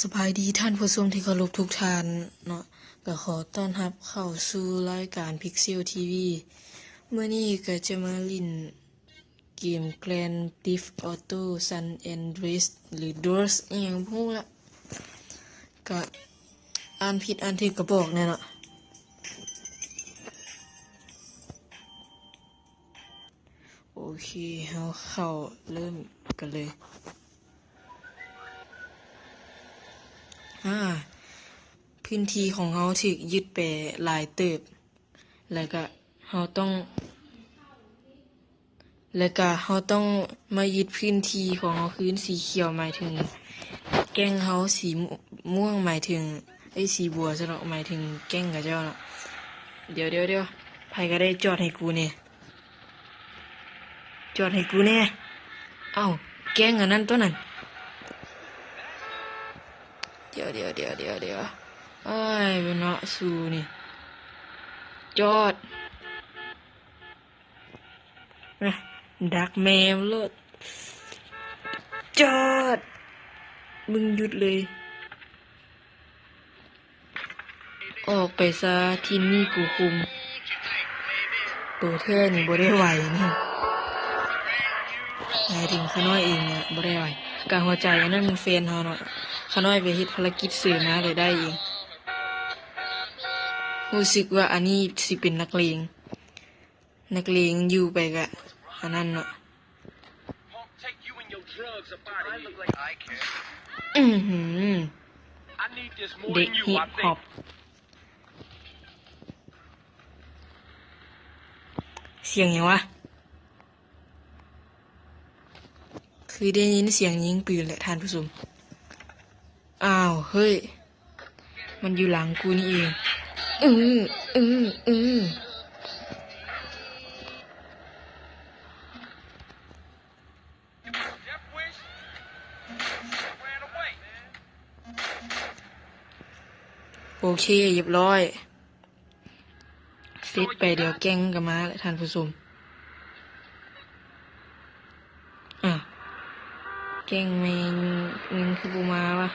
สบายดีท่านผู้ชมที่เคารพทุกท่านเนาะก็ขอต้อนรับเข้าสู่รายการ Pixel TV เมื่อนี้ก็จะมาเล่นเกม Grand Theft Auto San Andreas หรือ DOS อหยังพูดละก็อ่านผิดอ่านถูกก็บอกแน่เนาะโอเคเราเข้าเริ่มกันเลยพื้นที่ของเราถูกยึดไปหลายเติบแล้วก็เราต้องมายึดพื้นที่ของเราคืนสีเขียวหมายถึงแก้งเราสีม่วงหมายถึงสีบัวซะเนาะหมายถึงแก้งกับเจ้าเนาะเดี๋ยวไผก็ได้จอดให้กูเนี่ยจอดให้กูเนี่ยเอ้าแก้งอันนั้นตัวนั้นเดี๋ยวเอ้ยเป็นเนาะสูนี่จอดนะดักแมวรถจอดมึงหยุดเลยออกไปซะที่นี่กูคุมตัวเธอนี่บ่ได้ไหวนี่หมายถึงข้าน้อยเองเนี่ยบ่ได้ไหวการหัวใจอันนั้นมันแฟนเฮาเนาะข้าน้อยไปเฮ็ดภารกิจสื่อมาเลยได้เองรู้สึกว่าอันนี้สิเป็นนักเลงอยู่ไปกะอันนั้นเนาะเด็กฮิปฮอปเสียงยังวะคือได้ยินเสียงยิงปืนแหละท่านผู้ชมอ้าวเฮ้ยมันอยู่หลังกูนี่เองโอเคเรียบร้อยเสร็จไปเดี๋ยวแกงกันมาแหละท่านผู้ชมแกงแมงเงินคือปูมาวะ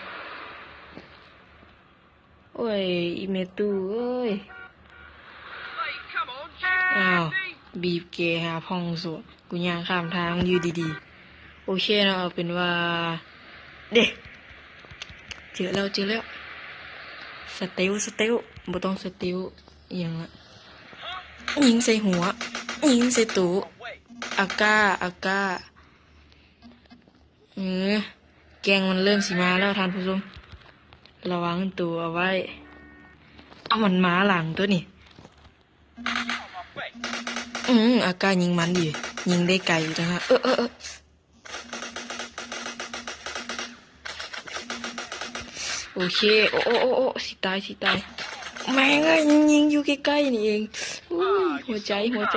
โอ้ยอีเมตูเอ้ยอ้าวบีบเกหาพ่องสวกูย่างข้ามทางอยู่ดีๆโอเคนะเอาเป็นว่าเด็กเจอแล้วสเตลบ่ต้องสเตลอย่างละยิงใส่หัวยิงใส่ตู้อากาแกงมันเริ่มสิมาแล้วท่านผู้ชมระวังตัวเอาไว้เอามันมาหลังตัวนี่อากายิงมันดิยิงได้ไกลอยู่นะฮะโอเคโอ้สิตายแม่งยิงอยู่ใกล้ๆนี่เองหัวใจหัวใ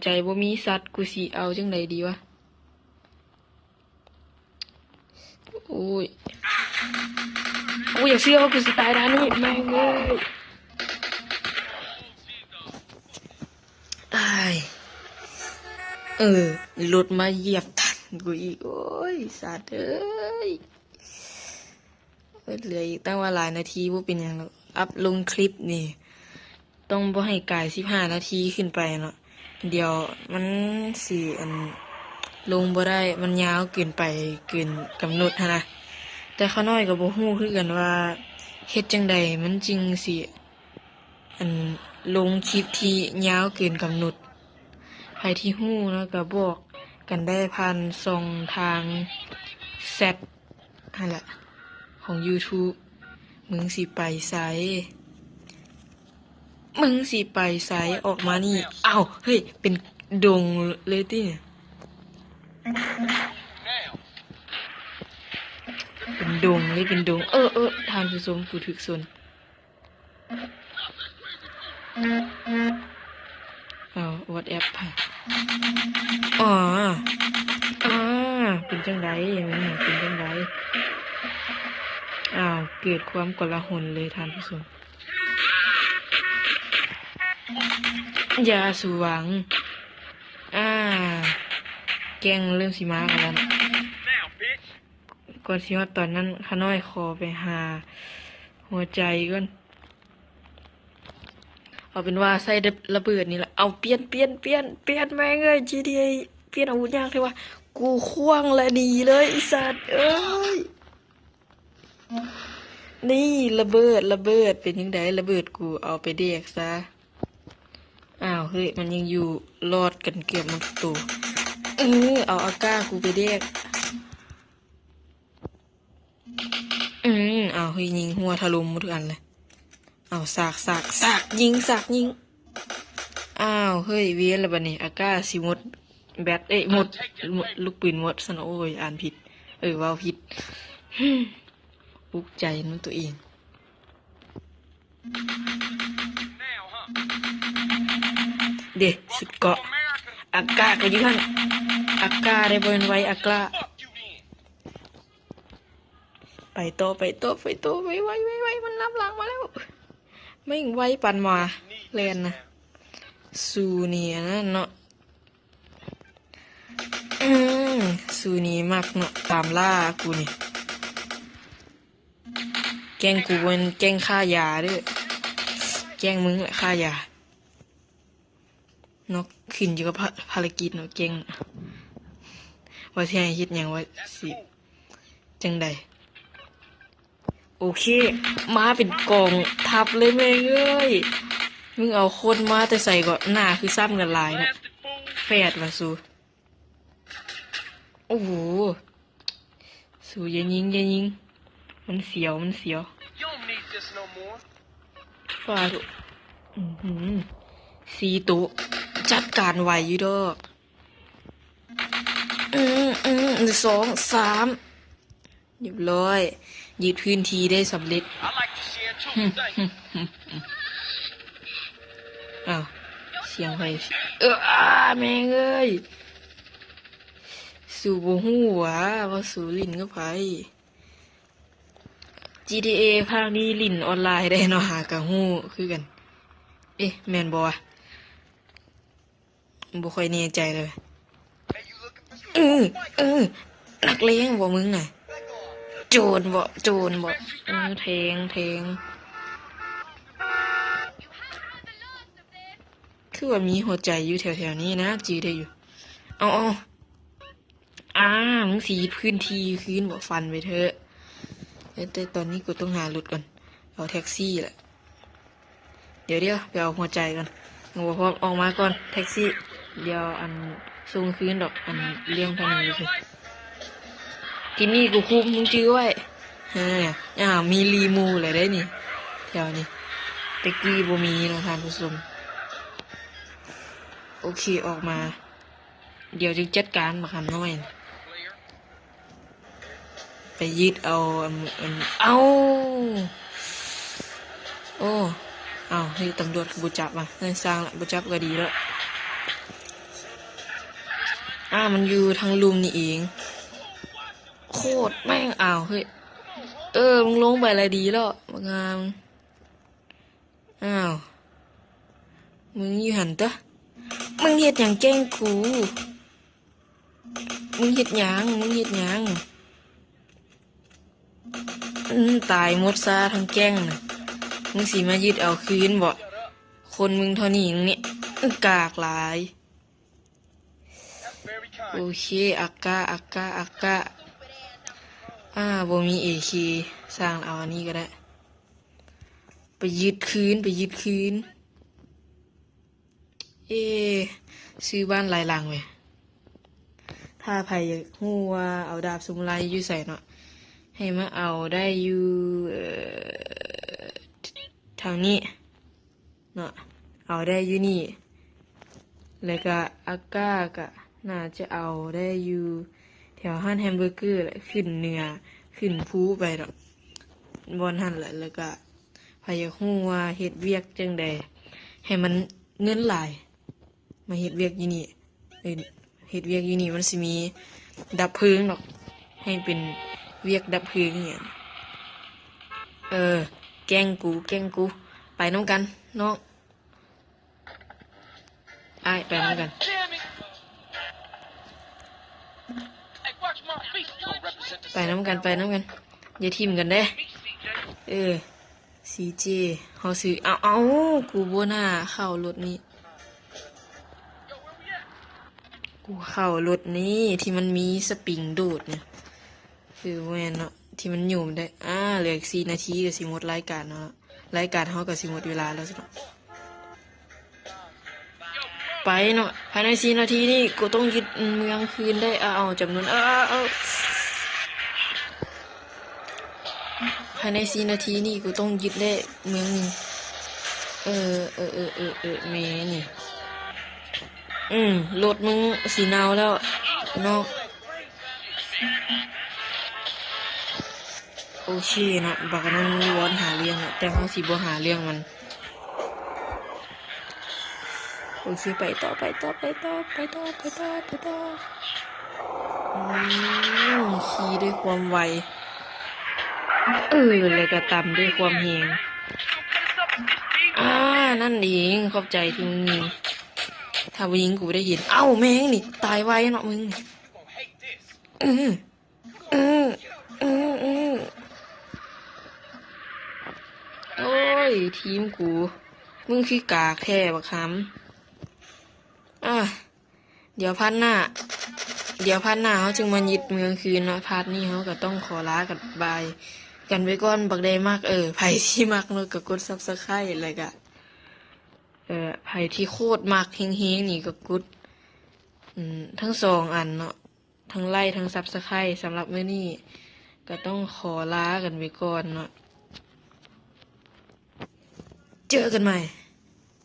จบ่มีสัตว์กูสิเอาจังไดดีวะโอ้ยกูอย่าเชื่อว่ากูสิตายด้านนี้แม่งเลยตายรถมาเหยียบทันกูอีกโอ้ยสัตว์เอ้ยเหลืออีกตั้งว่าหลายนาทีว่าเป็นอย่างเราอัพลงคลิปนี่ต้องบ่ให้กาย15 นาทีขึ้นไปเนาะเดี๋ยวมันสิลงบ่ได้มันยาวเกินไปเกินกำหนดนะแต่ข้าน้อยก็บ่ฮู้คือกันว่าเฮ็ดจังใดมันจึงสิลงคลิปที่ยาวเกินกำหนดใครที่ฮู้นะก็บอกกันได้ผ่านช่องทางแชทนั่นแหละของ YouTube มึงสิไปไสออกมานี่อ้าวเฮ้ยเป็นดงเลยติเนี่ยเป็นดงทานผู้ชมกูถึกสนWhatsApp ค่ะเป็นจังไดเป็นจังไดเกิดความกลาหลเลยท่านผู้ชมอย่าสว่างแกงเริ่มสิมากันแล้ว ก่อนสิฮอดตอนนั้นข้าน้อยขอไปหาหัวใจก่อนเอาเป็นว่าใส่ระเบิดนี่แหละเอาเปลี่ยนแม่งเอ้ย GTA เปลี่ยนอาวุธยากเลยว่ากูควงและดีเลยไอ้สัตว์เอ้ยนี่ระเบิดเป็นยังไงระเบิดกูเอาไปเด็กซะอ้าวเฮ้ยมันยังอยู่รอดกันเกือบหมดตัวเอาอาก้ากูไปเด็กเอาเฮ้ยยิงหัวทะลุหมดทุกอันเลยเอาสากยิงอ้าวเฮ้ยเวียนแล้วบัดนี้อาก้าสิหมดแบตหมดลูกปืนหมดซะนะโอ้ยอ่านผิดว้าวผิดอุกใจนั่นตัวเองเด็สุดเกาะอากาก็อยู่ข้างอากาได้บนไว้อากาไปโตไวมันนับหลังมาแล้วไม่ไวปันมาเล่นนะสูนี่นะเนาะสูนี่มากเนาะตามล่ากูนี่แกงกูเป็นแกงฆ่ายาด้วยแกงมึงแหละฆ่ายานกขึ้นอยู่กับภารกิจเนาะแกงว่าที่ให้คิดอย่างว่าสิจังใดโอเคมาเป็นกองทับเลยแม่งเอ้ยมึงเอาคนมาแต่ใส่ก็หน้าคือซ้ำกันหลายนะแฟดมาสู้โอ้โหสู้อย่ายิงมันเสียวฟาดุสีตุจัดการไวอยู่ดอก2 3เรียบร้อยยึดพื้นที่ได้สำเร็จอ้าวเสียงไฟแม่งเอ้ยสู่บ่ฮู้ว่าสู่ลิ้นก็ไผ GTA ภาคนี้ลิ้นออนไลน์ได้เนาะหากะฮู้คือกันแม่นบ่วะบ่ค่อยแน่ใจเลยนักเลงบ่มึงน่ะโจรบ่แทงคือว่ามีหัวใจอยู่แถวๆนี้นะจื้อได้อยู่เอามึงสีพื้นที่คืนบ่ฟันไปเถอะแต่ตอนนี้กูต้องหารถก่อนเอาแท็กซี่แหละเดี๋ยวไปเอาหัวใจก่อนเอาพร้อมออกมาก่อนแท็กซี่เดี๋ยวอันส่งคืนดอกอันเลี้ยงทางนี้เลยที่นี่กูคุมมึงจื้อไว้มีรีมูเลยได้นี่แถวนี้ตะกี้บ่มีนะท่านผู้ชมโอเคออกมาเดี๋ยวจะจัดการมาคำน้อยไปยึดเอาเฮ้ยตำรวจบุจับมาเงินสร้างละบุจับก็ดีแล้วมันอยู่ทางลุมนี่เองโคตรแม่งเฮ้ยมึงลงไปอะไรดีแล้วมางามมึงอยู่หันเตอะมึงเฮ็ดอย่างแกล้งกูมึงเฮ็ดหยังตายหมดซาทั้งแกล้งน่ะมึงสิมายึดเอาคืนบ่คนมึงเท่านี้เนี่ยกากหลายโอเคอากาบ่มีAKสร้างเอาอันนี้ก็ได้ไปยึดคืนซื้อบ้านหลายหลังเว้ยถ้าใครอยากฮู้ว่าเอาดาบสมุไรอยู่ใส่เนาะให้มาเอาได้อยู่ทางนี้เนาะเอาได้อยู่นี่แล้วก็อากาก็น่าจะเอาได้อยู่แถวห้านแฮมเบอร์เกอร์แหละขึ้นเหนือขึ้นภูไปดอกบนหันแหละแล้วก็ใครอยากฮู้ว่าเฮ็ดเวียกจังใดให้มันเงินหลายมาเฮ็ดเวียกอยู่นี่เฮ็ดเวียกอยู่นี่มันสิมีดับเพลิงดอกให้เป็นเวียกดับเพลิงเนี่ยแกล้งกูไปน้ำกันน้องไปน้ำกัน ไปน้ำกันอย่าทิมกันเด้ซีเจเฮาซื้อเอากูบ่น่าเข้ารถนี้ที่มันมีสปริงดูดเนี่ยแม่นเนาะที่มันหยุ่มได้เหลืออีก4 นาทีก็สิหมดรายการเนาะรายการเฮาก็สิหมดเวลาแล้วสิเนาะไปเนาะภายใน4 นาทีนี่กูต้องยึดเมืองคืนได้เอาจำนวนเอาภายใน4 นาทีนี่กูต้องยึดได้เมืองนึงแม่นี่รถมึงสีเนาแล้วเนาะโอเคเนาะบักนั้นวอนหาเรื่องแต่เขาสิบ่หาเรื่องมันโอเคไปต่อขี่ด้วยความไวเลยก็ตำด้วยความเฮงนั่นเองขอบใจที่มึงยิงถ้ามึงยิงกูได้เห็นแม่งนี่ตายไวเนาะมึงโอ้ยทีมกูมึงคือกากแท้บักคำเดี๋ยวพัดหน้าเขาจึงมายึดเมืองคืนเนาะพัดนี่เขาก็ต้องขอลากันบายกันไว้ก่อนบักได้มากไผที่มักเนาะก็กด Subscribe อะไรกะไผที่โคตรมักเฮงๆนี่ก็กดทั้ง2 อันเนาะทั้งไลค์ทั้ง Subscribe สำหรับมื้อนี้ก็ต้องขอลากันไว้ก่อนเนาะเจอกันใหม่